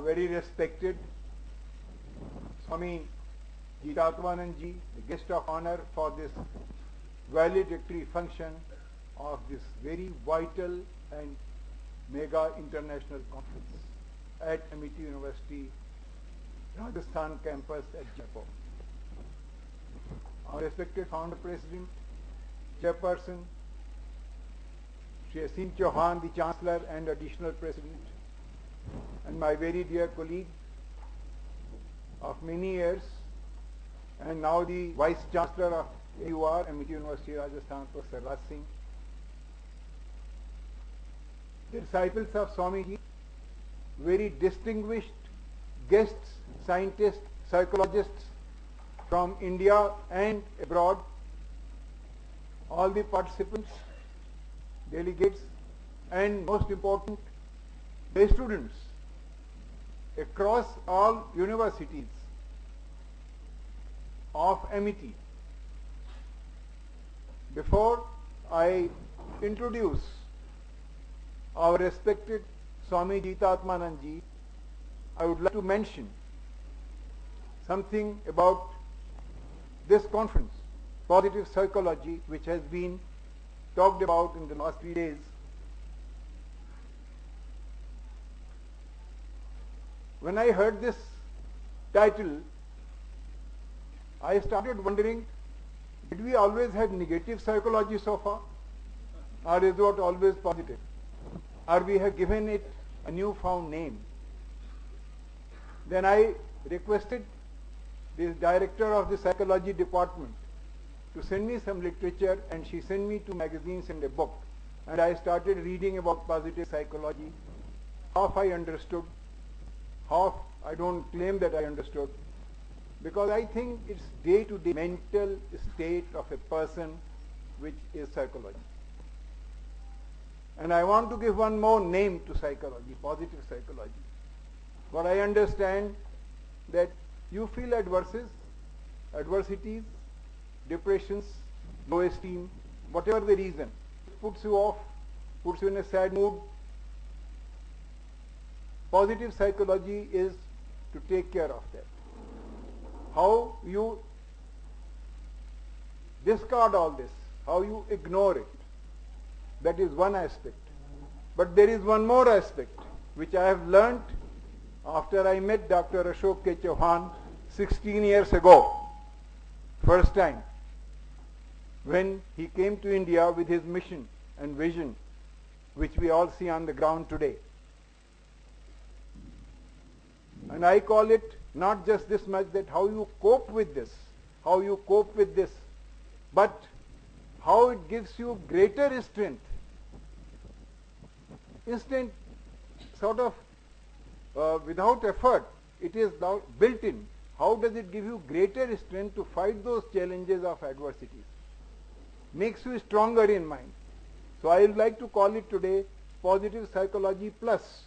very respected Swami Jitatmanand Ji, the guest of honor for this valedictory function of this very vital and mega international conference at Amity University, Rajasthan campus at Jaipur. Our respected founder president, chairperson, Shri Aseem Chauhan, the chancellor and additional president, and my very dear colleague of many years, and now the vice chancellor of AUR, Amity University, Rajasthan, Professor Raj Singh, the disciples of Swamiji, very distinguished guests, scientists, psychologists from India and abroad, all the participants, delegates, and most important, the students across all universities of Amity. Before I introduce our respected Swami Jitatmanand Ji, I would like to mention something about this conference, positive psychology, which has been talked about in the last 3 days. When I heard this title, I started wondering, did we always have negative psychology so far? Or is it always positive? Or we have given it a newfound name? Then I requested the director of the psychology department to send me some literature, and she sent me 2 magazines and a book. And I started reading about positive psychology. Half I understood, half I don't claim that I understood, because I think it's day-to-day mental state of a person which is psychology. And I want to give one more name to psychology, positive psychology. What I understand, that you feel adversities, depressions, low esteem, whatever the reason, it puts you off, puts you in a sad mood. Positive psychology is to take care of that. How you discard all this, how you ignore it, that is one aspect. But there is one more aspect which I have learnt after I met Dr. Ashok K. Chauhan 16 years ago, first time, when he came to India with his mission and vision, which we all see on the ground today. And I call it not just this much that how you cope with this, but how it gives you greater strength. Instant, sort of without effort, it is now built in. How does it give you greater strength to fight those challenges of adversities? Makes you stronger in mind. So I would like to call it today Positive Psychology Plus,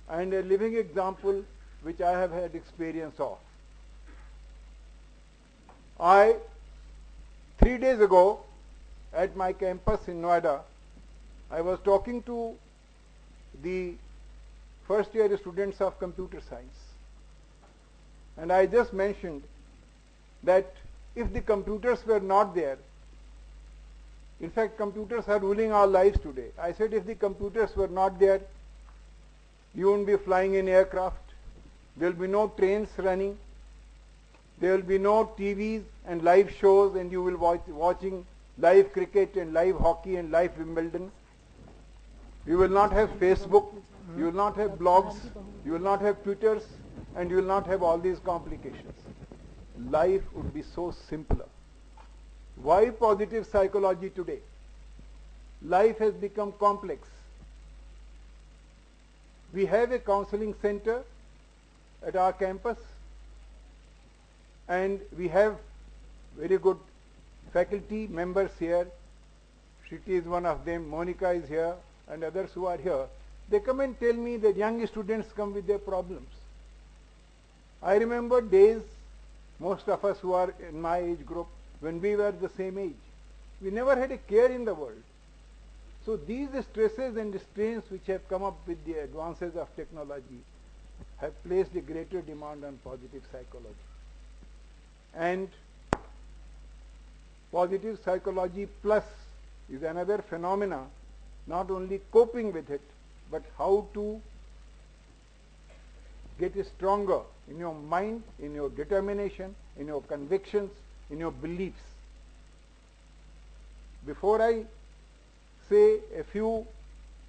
and a living example which I have had experience of. 3 days ago at my campus in Noida, I was talking to the first year students of computer science, and I just mentioned that if the computers were not there, in fact computers are ruling our lives today. I said if the computers were not there, you wouldn't be flying in aircraft, there will be no trains running, there will be no TVs and live shows, and you will watching live cricket and live hockey and live Wimbledon. You will not have Facebook, you will not have blogs, you will not have Twitters, and you will not have all these complications. Life would be so simpler. Why positive psychology today? Life has become complex. We have a counseling center at our campus, and we have very good faculty members here. Shriti is one of them, Monica is here, and others who are here. They come and tell me that young students come with their problems. I remember days, most of us who are in my age group, when we were the same age. We never had a care in the world. So these stresses and strains which have come up with the advances of technology, have placed a greater demand on positive psychology. And positive psychology plus is another phenomena, not only coping with it, but how to get stronger in your mind, in your determination, in your convictions, in your beliefs. Before I say a few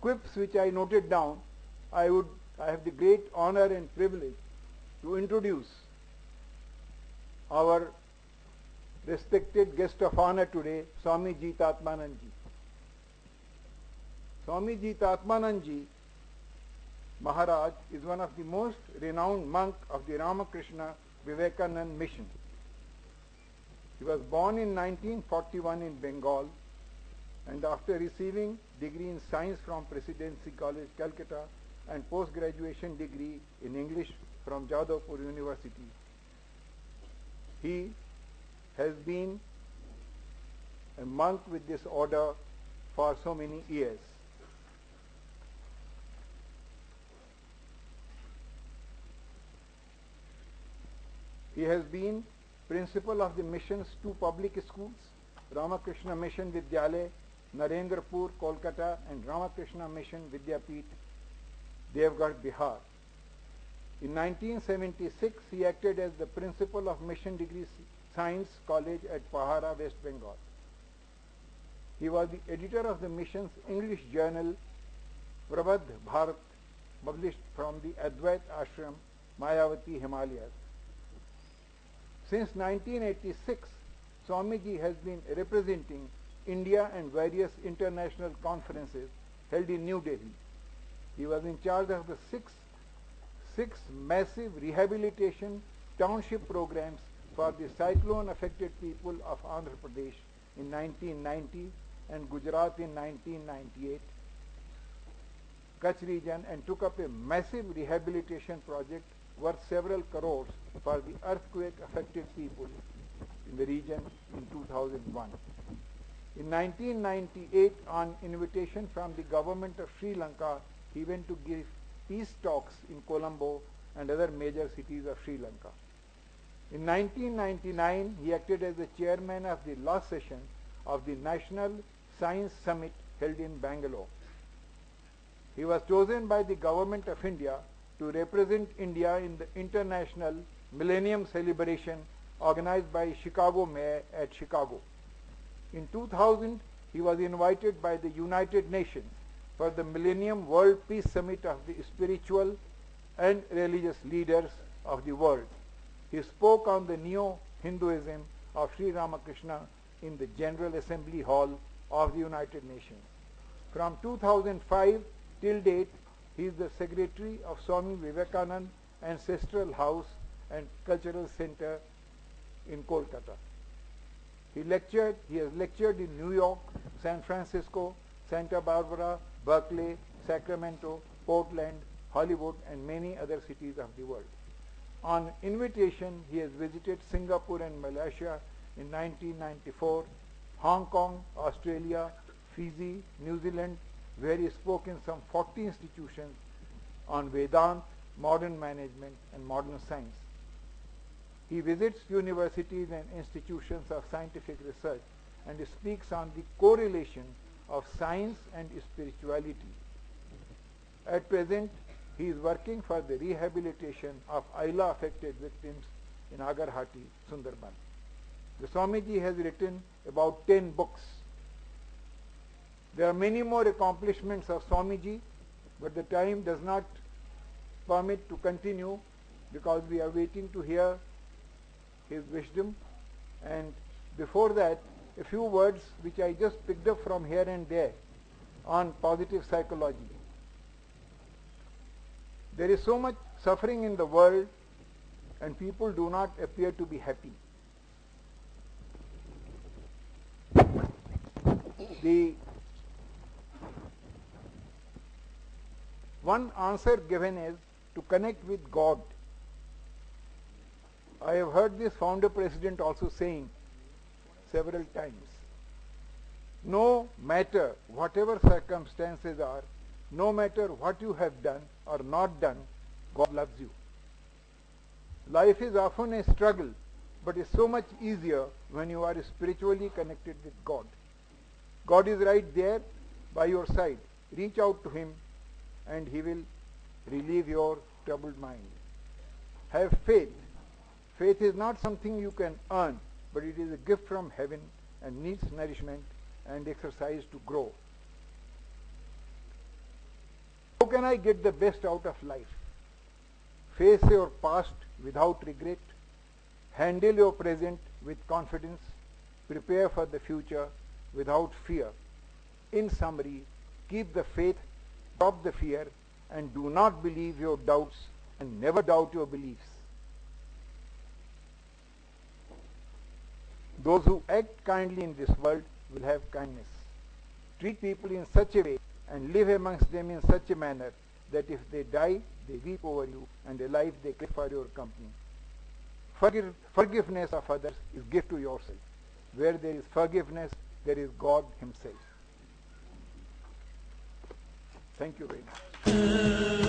quips which I noted down, I have the great honor and privilege to introduce our respected guest of honor today, Swami Ji Tatmanand Ji. Swami Ji Tatmanand Ji Maharaj is one of the most renowned monk of the Ramakrishna Vivekanand mission. He was born in 1941 in Bengal, and after receiving degree in science from Presidency College, Calcutta, and post-graduation degree in English from Jadavpur University, he has been a monk with this order for so many years. He has been principal of the mission's two public schools, Ramakrishna Mission Vidyalaya, Narendrapur, Kolkata, and Ramakrishna Mission Vidyapeeth, Devgarh, Bihar. In 1976, he acted as the principal of Mission Degree Science College at Pahara, West Bengal. He was the editor of the mission's English journal, Prabadh Bharat, published from the Advait Ashram, Mayavati, Himalayas. Since 1986, Swamiji has been representing India and various international conferences held in New Delhi. He was in charge of the six massive rehabilitation township programs for the cyclone-affected people of Andhra Pradesh in 1990 and Gujarat in 1998, Kutch region, and took up a massive rehabilitation project worth several crores for the earthquake-affected people in the region in 2001. In 1998, on invitation from the government of Sri Lanka, he went to give peace talks in Colombo and other major cities of Sri Lanka. In 1999, he acted as the chairman of the last session of the National Science Summit held in Bangalore. He was chosen by the Government of India to represent India in the International Millennium Celebration organized by Chicago Mayor at Chicago. In 2000, he was invited by the United Nations for the Millennium World Peace Summit of the spiritual and religious leaders of the world. He spoke on the Neo-Hinduism of Sri Ramakrishna in the General Assembly Hall of the United Nations. From 2005 till date, he is the secretary of Swami Vivekanand Ancestral House and Cultural Center in Kolkata. He has lectured in New York, San Francisco, Santa Barbara, Berkeley, Sacramento, Portland, Hollywood, and many other cities of the world. On invitation, he has visited Singapore and Malaysia in 1994, Hong Kong, Australia, Fiji, New Zealand, where he spoke in some 40 institutions on Vedanta, modern management, and modern science. He visits universities and institutions of scientific research and speaks on the correlation of science and spirituality. At present, he is working for the rehabilitation of Aila-affected victims in Agarhati, Sundarban. The Swamiji has written about 10 books. There are many more accomplishments of Swamiji, but the time does not permit to continue because we are waiting to hear his wisdom. And before that, a few words which I just picked up from here and there on positive psychology. There is so much suffering in the world and people do not appear to be happy. The one answer given is to connect with God. I have heard this founder president also saying several times, no matter whatever circumstances are, no matter what you have done or not done, God loves you. Life is often a struggle, but it's so much easier when you are spiritually connected with God. God is right there by your side. Reach out to him and he will relieve your troubled mind. Have faith. Faith is not something you can earn, but it is a gift from heaven and needs nourishment and exercise to grow. How can I get the best out of life? Face your past without regret. Handle your present with confidence. Prepare for the future without fear. In summary, keep the faith, drop the fear, and do not believe your doubts and never doubt your beliefs. Those who act kindly in this world will have kindness. Treat people in such a way and live amongst them in such a manner that if they die, they weep over you, and alive they crave for your company. Forgiveness of others is gift to yourself. Where there is forgiveness, there is God himself. Thank you very much.